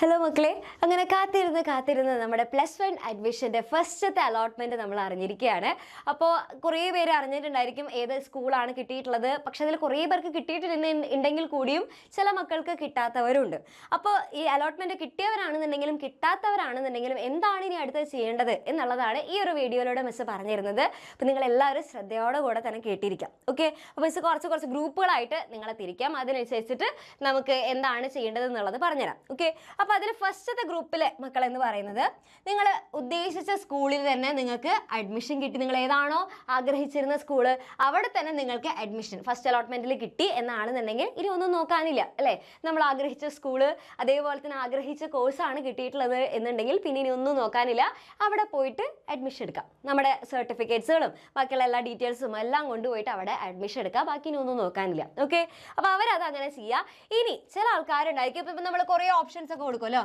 Hello മക്കളെ, അങ്ങനെ കാത്തിരുന്ന് നമ്മുടെ +1 അഡ്മിഷൻ്റെ ഫസ്റ്റത്തെ അലോട്ട്മെൻറ്റ് നമ്മൾ അറിഞ്ഞിരിക്കുകയാണ്. അപ്പോൾ കുറേ പേര് അറിഞ്ഞിട്ടുണ്ടായിരിക്കും ഏത് സ്കൂളാണ് കിട്ടിയിട്ടുള്ളത്. പക്ഷെ അതിൽ കുറേ പേർക്ക് കിട്ടിയിട്ടുണ്ടെങ്കിൽ കൂടിയും ചില മക്കൾക്ക് കിട്ടാത്തവരുണ്ട്. അപ്പോൾ ഈ അലോട്ട്മെൻറ്റ് കിട്ടിയവരാണെന്നുണ്ടെങ്കിലും കിട്ടാത്തവരാണെന്നുണ്ടെങ്കിലും എന്താണ് ഇനി അടുത്തത് ചെയ്യേണ്ടത് എന്നുള്ളതാണ് ഈ ഒരു വീഡിയോയിലൂടെ മിസ്സ് പറഞ്ഞിരുന്നത്. അപ്പോൾ നിങ്ങളെല്ലാവരും ശ്രദ്ധയോടെ കൂടെ തന്നെ കേട്ടിരിക്കാം. ഓക്കെ, അപ്പോൾ മിസ്സ് കുറച്ച് ഗ്രൂപ്പുകളായിട്ട് നിങ്ങളെ തിരിക്കാം. അതിനനുസരിച്ചിട്ട് നമുക്ക് എന്താണ് ചെയ്യേണ്ടത് എന്നുള്ളത് പറഞ്ഞുതരാം. ഓക്കെ, അപ്പോൾ അതിൽ ഫസ്റ്റത്തെ ഗ്രൂപ്പിലെ മക്കൾ എന്ന് പറയുന്നത് നിങ്ങൾ ഉദ്ദേശിച്ച സ്കൂളിൽ തന്നെ നിങ്ങൾക്ക് അഡ്മിഷൻ കിട്ടി. നിങ്ങൾ ഏതാണോ ആഗ്രഹിച്ചിരുന്ന സ്കൂള് അവിടെ തന്നെ നിങ്ങൾക്ക് അഡ്മിഷൻ ഫസ്റ്റ് അലോട്ട്മെൻറ്റിൽ കിട്ടി എന്നാണെന്നുണ്ടെങ്കിൽ ഇനി ഒന്നും നോക്കാനില്ല അല്ലേ. നമ്മൾ ആഗ്രഹിച്ച സ്കൂള് അതേപോലെ തന്നെ ആഗ്രഹിച്ച കോഴ്സാണ് കിട്ടിയിട്ടുള്ളത് എന്നുണ്ടെങ്കിൽ പിന്നെ ഇനി ഒന്നും നോക്കാനില്ല, അവിടെ പോയിട്ട് അഡ്മിഷൻ എടുക്കാം. നമ്മുടെ സർട്ടിഫിക്കറ്റ്സുകളും ബാക്കിയുള്ള എല്ലാ ഡീറ്റെയിൽസും എല്ലാം കൊണ്ടുപോയിട്ട് അവിടെ അഡ്മിഷൻ എടുക്കാം. ബാക്കി ഇനി ഒന്നും നോക്കാനില്ല. ഓക്കെ, അപ്പോൾ അവരത് അങ്ങനെ ചെയ്യുക. ഇനി ചില ആൾക്കാരുണ്ടായിരിക്കും, ഇപ്പം നമ്മൾ കുറേ ഓപ്ഷൻസ് ഒക്കെ കൊടുക്കുമല്ലോ,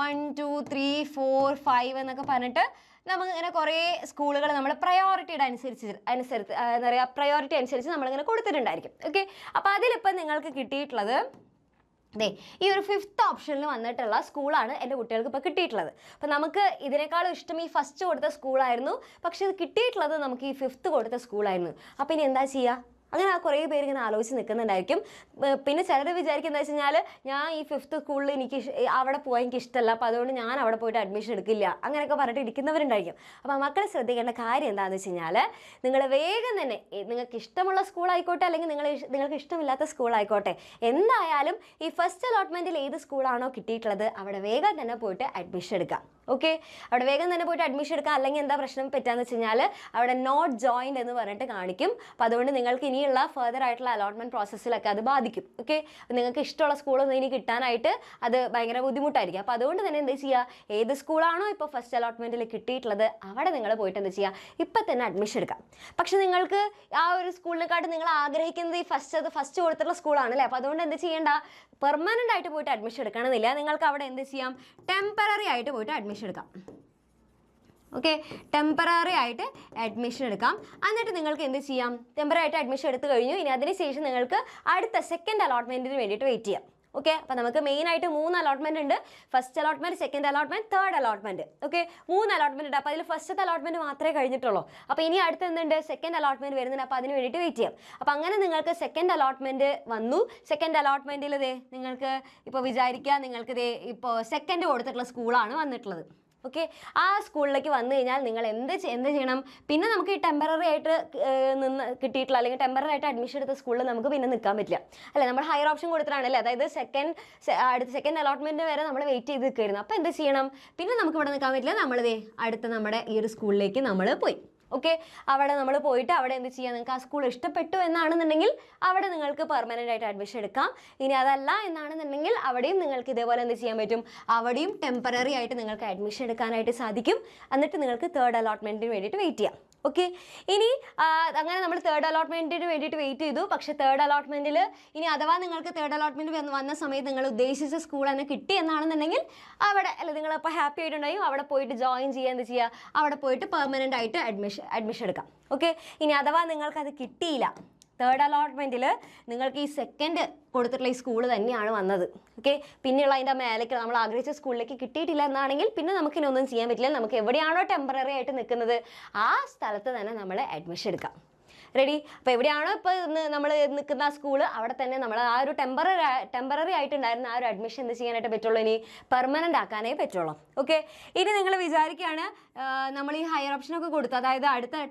1 2 3 4 5 എന്നൊക്കെ പറഞ്ഞിട്ട് നമുക്ക് ഇങ്ങനെ കുറേ സ്കൂളുകൾ നമ്മൾ പ്രയോറിറ്റിയുടെ അനുസരിച്ച് എന്താ പറയുക, പ്രയോറിറ്റി അനുസരിച്ച് നമ്മളിങ്ങനെ കൊടുത്തിട്ടുണ്ടായിരിക്കും. ഓക്കെ, അപ്പോൾ അതിലിപ്പം നിങ്ങൾക്ക് കിട്ടിയിട്ടുള്ളത് അതെ ഈ ഒരു 5th ഓപ്ഷനിൽ വന്നിട്ടുള്ള സ്കൂളാണ് എൻ്റെ കുട്ടികൾക്ക് ഇപ്പോൾ കിട്ടിയിട്ടുള്ളത്. അപ്പോൾ നമുക്ക് ഇതിനേക്കാളും ഇഷ്ടം ഈ ഫസ്റ്റ് കൊടുത്ത സ്കൂളായിരുന്നു, പക്ഷേ ഇത് കിട്ടിയിട്ടുള്ളത് നമുക്ക് ഈ 5th കൊടുത്ത സ്കൂളായിരുന്നു. അപ്പോൾ ഇനി എന്താ ചെയ്യുക? അങ്ങനെ കുറേ പേര് ഇങ്ങനെ ആലോചിച്ച് നിൽക്കുന്നുണ്ടായിരിക്കും. പിന്നെ ചിലർ വിചാരിക്കും എന്താ വെച്ച് കഴിഞ്ഞാൽ ഞാൻ ഈ 5th സ്കൂളിൽ എനിക്ക് അവിടെ പോകാൻ എനിക്ക് ഇഷ്ടമല്ല, അപ്പോൾ അതുകൊണ്ട് ഞാൻ അവിടെ പോയിട്ട് അഡ്മിഷൻ എടുക്കില്ല അങ്ങനെയൊക്കെ പറഞ്ഞിട്ട് ഇരിക്കുന്നവരുണ്ടായിരിക്കും. അപ്പോൾ മക്കൾ ശ്രദ്ധിക്കേണ്ട കാര്യം എന്താണെന്ന് വെച്ച് കഴിഞ്ഞാൽ നിങ്ങൾ വേഗം തന്നെ നിങ്ങൾക്ക് ഇഷ്ടമുള്ള സ്കൂളായിക്കോട്ടെ അല്ലെങ്കിൽ നിങ്ങൾക്ക് ഇഷ്ടമില്ലാത്ത സ്കൂളായിക്കോട്ടെ, എന്തായാലും ഈ ഫസ്റ്റ് അലോട്ട്മെൻറ്റിൽ ഏത് സ്കൂളാണോ കിട്ടിയിട്ടുള്ളത് അവിടെ വേഗം തന്നെ പോയിട്ട് അഡ്മിഷൻ എടുക്കാം. ഓക്കെ, അവിടെ വേഗം തന്നെ പോയിട്ട് അഡ്മിഷൻ എടുക്കുക. അല്ലെങ്കിൽ എന്താ പ്രശ്നം പറ്റാന്ന് വെച്ച് കഴിഞ്ഞാൽ അവിടെ നോട്ട് ജോയിൻഡ് എന്ന് പറഞ്ഞിട്ട് കാണിക്കും. അപ്പോൾ അതുകൊണ്ട് നിങ്ങൾക്ക് ഇനിയുള്ള ഫർദർ ആയിട്ടുള്ള അലോട്ട്മെൻറ്റ് പ്രോസസ്സിലൊക്കെ അത് ബാധിക്കും. ഓക്കെ, നിങ്ങൾക്ക് ഇഷ്ടമുള്ള സ്കൂളൊന്നും ഇനി കിട്ടാനായിട്ട് അത് ഭയങ്കര ബുദ്ധിമുട്ടായിരിക്കും. അപ്പോൾ അതുകൊണ്ട് തന്നെ എന്താ ചെയ്യുക, ഏത് സ്കൂളാണോ ഇപ്പോൾ ഫസ്റ്റ് അലോട്ട്മെൻറ്റിൽ കിട്ടിയിട്ടുള്ളത് അവിടെ നിങ്ങൾ പോയിട്ട് എന്താ ചെയ്യുക, ഇപ്പം തന്നെ അഡ്മിഷൻ എടുക്കാം. പക്ഷെ നിങ്ങൾക്ക് ആ ഒരു സ്കൂളിനെക്കാട്ടും നിങ്ങൾ ആഗ്രഹിക്കുന്നത് ഈ ഫസ്റ്റ് കൊടുത്തിട്ടുള്ള സ്കൂളാണ് അല്ലേ. അപ്പോൾ അതുകൊണ്ട് എന്ത് ചെയ്യേണ്ട, പെർമനൻ്റ് ആയിട്ട് പോയിട്ട് അഡ്മിഷൻ എടുക്കണമെന്നില്ല. നിങ്ങൾക്ക് അവിടെ എന്ത് ചെയ്യാം, ടെമ്പററി ആയിട്ട് പോയിട്ട് അഡ്മിഷൻ എടുക്കാം. ഓക്കെ, ടെമ്പററി ആയിട്ട് അഡ്മിഷൻ എടുക്കാം. എന്നിട്ട് നിങ്ങൾക്ക് എന്ത് ചെയ്യാം, ടെമ്പററി ആയിട്ട് അഡ്മിഷൻ എടുത്തു കഴിഞ്ഞു. ഇനി അതിനുശേഷം നിങ്ങൾക്ക് അടുത്ത സെക്കൻഡ് അലോട്ട്മെൻറ്റിന് വേണ്ടിയിട്ട് വെയിറ്റ് ചെയ്യാം. ഓക്കെ, അപ്പോൾ നമുക്ക് മെയിനായിട്ട് 3 അലോട്ട്മെൻറ്റ് ഉണ്ട്. First allotment, second allotment, third allotment. Okay, 3 allotment ഉണ്ട്. അപ്പോൾ അതിൽ ഫസ്റ്റത്തെ അലോട്ട്മെൻറ്റ് മാത്രമേ കഴിഞ്ഞിട്ടുള്ളൂ. അപ്പോൾ ഇനി അടുത്ത് എന്തുണ്ട്, സെക്കൻഡ് അലോട്ട്മെൻറ്റ് വരുന്നുണ്ട്. അപ്പോൾ അതിന് വേണ്ടിയിട്ട് വെയിറ്റ് ചെയ്യാം. അപ്പോൾ അങ്ങനെ നിങ്ങൾക്ക് സെക്കൻഡ് അലോട്ട്മെൻറ്റ് വന്നു. സെക്കൻഡ് അലോട്ട്മെൻറ്റിൽ നിങ്ങൾക്ക് ഇപ്പോൾ വിചാരിക്കുക നിങ്ങൾക്ക് ഇപ്പോൾ സെക്കൻഡ് കൊടുത്തിട്ടുള്ള സ്കൂളാണ് വന്നിട്ടുള്ളത്. ഓക്കെ, ആ സ്കൂളിലേക്ക് വന്നു കഴിഞ്ഞാൽ നിങ്ങൾ എന്ത് ചെയ്യണം, പിന്നെ നമുക്ക് ഈ ടെമ്പററി ആയിട്ട് കിട്ടിയിട്ടുള്ള അല്ലെങ്കിൽ ടെമ്പററി ആയിട്ട് അഡ്മിഷൻ എടുത്ത സ്കൂളിൽ നമുക്ക് പിന്നെ നിൽക്കാൻ പറ്റില്ല അല്ലേ. നമ്മൾ ഹയർ ഓപ്ഷൻ കൊടുത്തിട്ടാണല്ലേ, അതായത് സെക്കൻഡ് അലോട്ട്മെൻറ്റ് വരെ നമ്മൾ വെയിറ്റ് ചെയ്ത് നിൽക്കുകയായിരുന്നു. അപ്പോൾ എന്ത് ചെയ്യണം, പിന്നെ നമുക്ക് ഇവിടെ നിൽക്കാൻ പറ്റില്ല. നമ്മളിതേ അടുത്ത നമ്മുടെ ഈ ഒരു സ്കൂളിലേക്ക് നമ്മൾ പോയി. ഓക്കെ, അവിടെ നമ്മൾ പോയിട്ട് അവിടെ എന്ത് ചെയ്യാം, നിങ്ങൾക്ക് ആ സ്കൂൾ ഇഷ്ടപ്പെട്ടു എന്നാണെന്നുണ്ടെങ്കിൽ അവിടെ നിങ്ങൾക്ക് പെർമനൻ്റ് ആയിട്ട് അഡ്മിഷൻ എടുക്കാം. ഇനി അതല്ല എന്നാണെന്നുണ്ടെങ്കിൽ അവിടെയും നിങ്ങൾക്ക് ഇതേപോലെ എന്ത് ചെയ്യാൻ പറ്റും, അവിടെയും ടെമ്പററി ആയിട്ട് നിങ്ങൾക്ക് അഡ്മിഷൻ എടുക്കാനായിട്ട് സാധിക്കും. എന്നിട്ട് നിങ്ങൾക്ക് തേർഡ് അലോട്ട്മെൻറ്റിന് വേണ്ടിയിട്ട് വെയിറ്റ് ചെയ്യാം. ഓക്കെ, ഇനി അങ്ങനെ നമ്മൾ തേർഡ് അലോട്ട്മെൻറ്റിന് വേണ്ടിയിട്ട് വെയിറ്റ് ചെയ്തു. പക്ഷേ തേർഡ് അലോട്ട്മെൻറ്റിൽ ഇനി അഥവാ നിങ്ങൾക്ക് തേർഡ് അലോട്ട്മെൻറ്റ് വന്ന സമയത്ത് നിങ്ങൾ ഉദ്ദേശിച്ച സ്കൂൾ തന്നെ കിട്ടി എന്നാണെന്നുണ്ടെങ്കിൽ അവിടെ അല്ല നിങ്ങളിപ്പോൾ ഹാപ്പി ആയിട്ടുണ്ടായും അവിടെ പോയിട്ട് ജോയിൻ ചെയ്യുക, എന്ത് ചെയ്യുക, അവിടെ പോയിട്ട് പെർമനൻ്റ് ആയിട്ട് അഡ്മിഷൻ എടുക്കാം. ഓക്കെ, ഇനി അഥവാ നിങ്ങൾക്കത് കിട്ടിയില്ല, തേർഡ് അലോട്ട്മെൻറ്റിൽ നിങ്ങൾക്ക് ഈ സെക്കൻഡ് കൊടുത്തിട്ടുള്ള ഈ സ്കൂൾ തന്നെയാണ് വന്നത്. ഓക്കെ, പിന്നെയുള്ള അതിൻ്റെ മേലേക്ക് നമ്മൾ ആഗ്രഹിച്ച സ്കൂളിലേക്ക് കിട്ടിയിട്ടില്ല എന്നാണെങ്കിൽ പിന്നെ നമുക്കിനൊന്നും ചെയ്യാൻ പറ്റില്ല. നമുക്ക് എവിടെയാണോ ടെമ്പററി ആയിട്ട് നിൽക്കുന്നത് ആ സ്ഥലത്ത് തന്നെ നമ്മൾ അഡ്മിഷൻ എടുക്കാം. റെഡി, അപ്പോൾ എവിടെയാണോ ഇപ്പോൾ നമ്മൾ നിൽക്കുന്ന സ്കൂള് അവിടെ തന്നെ നമ്മൾ ആ ഒരു ടെമ്പററി ആയിട്ടുണ്ടായിരുന്ന ആ ഒരു അഡ്മിഷൻ എന്ത് ചെയ്യാനായിട്ട് പറ്റുള്ളൂ, ഇനി പെർമനൻ്റ് ആക്കാനേ പറ്റുള്ളൂ. ഓക്കെ, ഇനി നിങ്ങൾ വിചാരിക്കുകയാണ് നമ്മൾ ഈ ഹയർ ഓപ്ഷനൊക്കെ കൊടുത്തു, അതായത്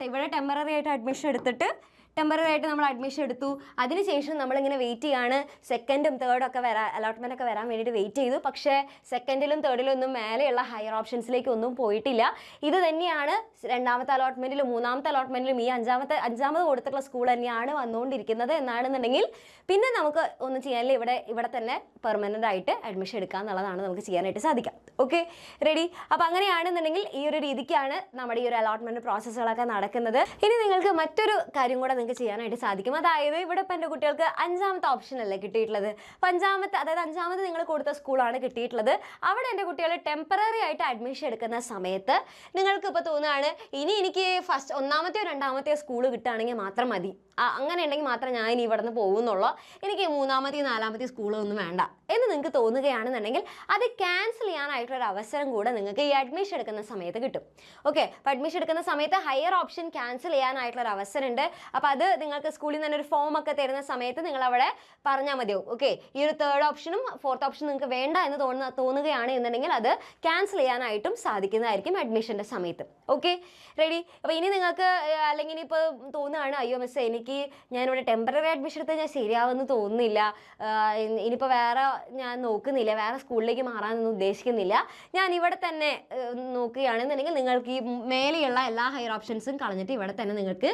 ഇവിടെ ടെമ്പററി ആയിട്ട് അഡ്മിഷൻ എടുത്തിട്ട് ടെമ്പററി ആയിട്ട് നമ്മൾ അഡ്മിഷൻ എടുത്തു, അതിനുശേഷം നമ്മളിങ്ങനെ വെയിറ്റ് ചെയ്യാണ് സെക്കൻഡും തേർഡും ഒക്കെ അലോട്ട്മെൻ്റ് ഒക്കെ വരാൻ വേണ്ടിയിട്ട് വെയിറ്റ് ചെയ്തു. പക്ഷേ സെക്കൻഡിലും തേർഡിലും ഒന്നും മേലെയുള്ള ഹയർ ഓപ്ഷൻസിലേക്ക് ഒന്നും പോയിട്ടില്ല. ഇത് തന്നെയാണ് രണ്ടാമത്തെ അലോട്ട്മെൻറ്റിലും മൂന്നാമത്തെ അലോട്ട്മെൻറ്റിലും ഈ അഞ്ചാമത് കൊടുത്തിട്ടുള്ള സ്കൂൾ തന്നെയാണ് വന്നുകൊണ്ടിരിക്കുന്നത് എന്നാണെന്നുണ്ടെങ്കിൽ പിന്നെ നമുക്ക് ഒന്നും ചെയ്യാനില്ല, ഇവിടെ തന്നെ പെർമനൻ്റ് ആയിട്ട് അഡ്മിഷൻ എടുക്കുക എന്നുള്ളതാണ് നമുക്ക് ചെയ്യാനായിട്ട് സാധിക്കാം. ഓക്കെ, റെഡി, അപ്പോൾ അങ്ങനെയാണെന്നുണ്ടെങ്കിൽ ഈ ഒരു രീതിക്കാണ് നമ്മുടെ ഈ ഒരു അലോട്ട്മെൻറ്റ് പ്രോസസ്സുകളൊക്കെ നടക്കുന്നത്. ഇനി നിങ്ങൾക്ക് മറ്റൊരു കാര്യം കൂടെ നിങ്ങൾക്ക് ചെയ്യാനായിട്ട് സാധിക്കും. അതായത് ഇവിടെ ഇപ്പം എൻ്റെ കുട്ടികൾക്ക് 5ാമത്തെ ഓപ്ഷൻ അല്ലേ കിട്ടിയിട്ടുള്ളത്. അപ്പം അതായത് 5ാമത് നിങ്ങൾ കൊടുത്ത സ്കൂളാണ് കിട്ടിയിട്ടുള്ളത്. അവിടെ എൻ്റെ കുട്ടികൾ ടെമ്പററി ആയിട്ട് അഡ്മിഷൻ എടുക്കുന്ന സമയത്ത് നിങ്ങൾക്ക് ഇപ്പോൾ തോന്നുകയാണ് ഇനി എനിക്ക് ഫസ്റ്റ് 1ാമത്തെയോ 2ാമത്തെയോ സ്കൂൾ കിട്ടുകയാണെങ്കിൽ മാത്രം മതി, അങ്ങനെ ഉണ്ടെങ്കിൽ മാത്രം ഞാൻ ഇനി ഇവിടെ നിന്ന് പോകുന്നുള്ളൂ, എനിക്ക് 3ാമത്തെയും 4ാമത്തെയും സ്കൂളൊന്നും വേണ്ട എന്ന് നിങ്ങൾക്ക് തോന്നുകയാണെന്നുണ്ടെങ്കിൽ അത് ക്യാൻസൽ ചെയ്യാനായിട്ടുള്ളൊരു അവസരം കൂടെ നിങ്ങൾക്ക് ഈ അഡ്മിഷൻ എടുക്കുന്ന സമയത്ത് കിട്ടും. ഓക്കെ, അപ്പോൾ അഡ്മിഷൻ എടുക്കുന്ന സമയത്ത് ഹയർ ഓപ്ഷൻ ക്യാൻസൽ ചെയ്യാനായിട്ടുള്ളൊരു അവസരമുണ്ട്. അപ്പോൾ അത് നിങ്ങൾക്ക് സ്കൂളിൽ നിന്ന് തന്നെ ഒരു ഫോം ഒക്കെ തരുന്ന സമയത്ത് നിങ്ങൾ അവിടെ പറഞ്ഞാൽ മതിയാവും. ഓക്കെ, ഈ ഒരു 3rd ഓപ്ഷനും 4th ഓപ്ഷനും നിങ്ങൾക്ക് വേണ്ട എന്ന് തോന്നുകയാണ് എന്നുണ്ടെങ്കിൽ അത് ക്യാൻസൽ ചെയ്യാനായിട്ടും സാധിക്കുന്നതായിരിക്കും അഡ്മിഷൻ്റെ സമയത്ത്. Okay, ready? അപ്പോൾ ഇനി നിങ്ങൾക്ക് അല്ലെങ്കിൽ ഇനിയിപ്പോൾ തോന്നുകയാണ് അയ്യോ മിസ് എനിക്ക് ഞാനിവിടെ ടെമ്പററി അഡ്മിഷൻ എടുത്താൽ ഞാൻ ശരിയാവുമെന്ന് തോന്നുന്നില്ല, ഇനിയിപ്പോൾ വേറെ ഞാൻ നോക്കുന്നില്ല, വേറെ സ്കൂളിലേക്ക് മാറാനൊന്നും ഉദ്ദേശിക്കുന്നില്ല, ഞാൻ ഇവിടെ തന്നെ നോക്കുകയാണെന്നുണ്ടെങ്കിൽ നിങ്ങൾക്ക് ഈ മേലെയുള്ള എല്ലാ ഹയർ ഓപ്ഷൻസും കളഞ്ഞിട്ട് ഇവിടെ തന്നെ നിങ്ങൾക്ക്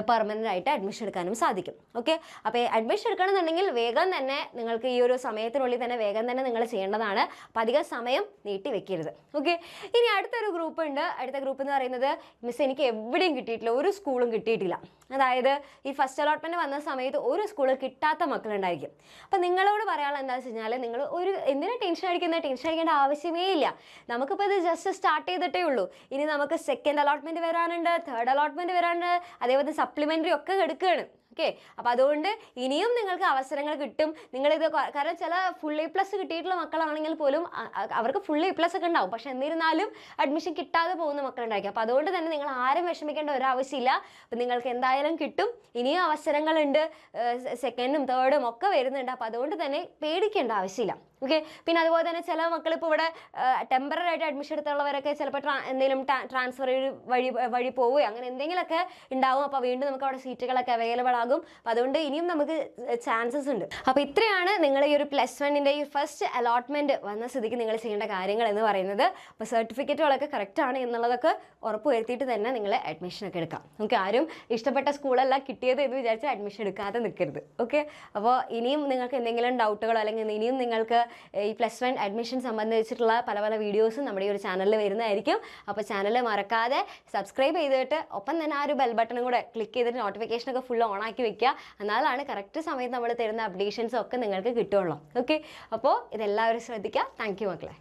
പെർമനൻ്റ് ആയിട്ട് അഡ്മിഷൻ എടുക്കാനും സാധിക്കും. ഓക്കെ, അപ്പോൾ അഡ്മിഷൻ എടുക്കണമെന്നുണ്ടെങ്കിൽ വേഗം തന്നെ നിങ്ങൾക്ക് ഈ ഒരു സമയത്തിനുള്ളിൽ തന്നെ വേഗം തന്നെ നിങ്ങൾ ചെയ്യേണ്ടതാണ്. അപ്പോൾ അധികം സമയം നീട്ടി വെക്കരുത്. ഓക്കെ, ഇനി അടുത്തൊരു ഗ്രൂപ്പ് ഉണ്ട്. അടുത്ത ഗ്രൂപ്പ് എന്ന് പറയുന്നത് മിസ് എനിക്ക് എവിടെയും കിട്ടിയിട്ടില്ല, ഒരു സ്കൂളും കിട്ടിയിട്ടില്ല. അതായത് ഈ ഫസ്റ്റ് അലോട്ട്മെൻറ്റ് വന്ന സമയത്ത് ഒരു സ്കൂൾ കിട്ടാത്ത മക്കളുണ്ടായിരിക്കും. അപ്പം നിങ്ങളോട് പറയാനുള്ള എന്താണെന്ന് വെച്ച് കഴിഞ്ഞാൽ നിങ്ങൾ എന്തിനാ ടെൻഷൻ അടിക്കേണ്ട ആവശ്യമേ ഇല്ല. നമുക്കിപ്പോൾ ഇത് ജസ്റ്റ് സ്റ്റാർട്ട് ചെയ്തിട്ടേ ഉള്ളൂ. ഇനി നമുക്ക് 2nd അലോട്ട്മെൻറ്റ് വരാനുണ്ട്, 3rd അലോട്ട്മെൻറ്റ് വരാനുണ്ട്, അതേപോലെ സപ്ലിമെൻ്ററി ഒക്കെ എടുക്കുകയാണ്. ഓക്കെ, അപ്പോൾ അതുകൊണ്ട് ഇനിയും നിങ്ങൾക്ക് അവസരങ്ങൾ കിട്ടും. നിങ്ങളിത് കാരണം ചില ഫുൾ A+ കിട്ടിയിട്ടുള്ള മക്കളാണെങ്കിൽ പോലും അവർക്ക് ഫുൾ A+ ഒക്കെ ഉണ്ടാവും, പക്ഷെ എന്നിരുന്നാലും അഡ്മിഷൻ കിട്ടാതെ പോകുന്ന മക്കളുണ്ടായിരിക്കും. അപ്പോൾ അതുകൊണ്ട് തന്നെ നിങ്ങൾ ആരും വിഷമിക്കേണ്ട ഒരാവശ്യമില്ല. അപ്പോൾ നിങ്ങൾക്ക് എന്തായാലും കിട്ടും. ഇനിയും അവസരങ്ങളുണ്ട്, 2nd 3rd ഒക്കെ വരുന്നുണ്ട്. അപ്പോൾ അതുകൊണ്ട് തന്നെ പേടിക്കേണ്ട ആവശ്യമില്ല. ഓക്കെ, പിന്നെ അതുപോലെ തന്നെ ചില മക്കളിപ്പോൾ ഇവിടെ ടെമ്പററി ആയിട്ട് അഡ്മിഷൻ എടുത്തുള്ളവരൊക്കെ ചിലപ്പോൾ എന്തെങ്കിലും ട്രാൻസ്ഫർ വഴി പോവുകയോ അങ്ങനെ എന്തെങ്കിലുമൊക്കെ ഉണ്ടാവും. അപ്പോൾ വീണ്ടും നമുക്ക് അവിടെ സീറ്റുകളൊക്കെ അവൈലബിൾ ആകും. അപ്പോൾ അതുകൊണ്ട് ഇനിയും നമുക്ക് ചാൻസസ് ഉണ്ട്. അപ്പോൾ ഇത്രയാണ് നിങ്ങൾ ഈ ഒരു +1ൻ്റെ ഈ ഫസ്റ്റ് അലോട്ട്മെൻറ്റ് വന്ന സ്ഥിതിക്ക് നിങ്ങൾ ചെയ്യേണ്ട കാര്യങ്ങൾ എന്ന് പറയുന്നത്. അപ്പോൾ സർട്ടിഫിക്കറ്റുകളൊക്കെ കറക്റ്റ് ആണ് എന്നുള്ളതൊക്കെ ഉറപ്പ് വരുത്തിയിട്ട് തന്നെ നിങ്ങൾ അഡ്മിഷനൊക്കെ എടുക്കാം. നമുക്ക് ആരും ഇഷ്ടപ്പെട്ട സ്കൂളല്ല കിട്ടിയത് എന്ന് വിചാരിച്ച് അഡ്മിഷൻ എടുക്കാതെ നിൽക്കരുത്. ഓക്കെ, അപ്പോൾ ഇനിയും നിങ്ങൾക്ക് എന്തെങ്കിലും ഡൗട്ടുകളോ അല്ലെങ്കിൽ ഇനിയും നിങ്ങൾക്ക് ഈ +1 അഡ്മിഷൻ സംബന്ധിച്ചിട്ടുള്ള പല പല വീഡിയോസും നമ്മുടെ ഈ ഒരു ചാനലിൽ വരുന്നതായിരിക്കും. അപ്പോൾ ചാനൽ മറക്കാതെ സബ്സ്ക്രൈബ് ചെയ്തിട്ട് ഒപ്പം തന്നെ ആ ഒരു ബെൽ ബട്ടണും കൂടെ ക്ലിക്ക് ചെയ്തിട്ട് നോട്ടിഫിക്കേഷനൊക്കെ ഫുൾ ഓൺ ആക്കി വെക്കുക. എന്നാലാണ് കറക്റ്റ് സമയത്ത് നമ്മൾ തരുന്ന അപ്ഡേഷൻസ് ഒക്കെ നിങ്ങൾക്ക് കിട്ടുള്ളൂ. ഓക്കെ, അപ്പോൾ ഇതെല്ലാവരും ശ്രദ്ധിക്കുക. താങ്ക് യു മക്കളെ.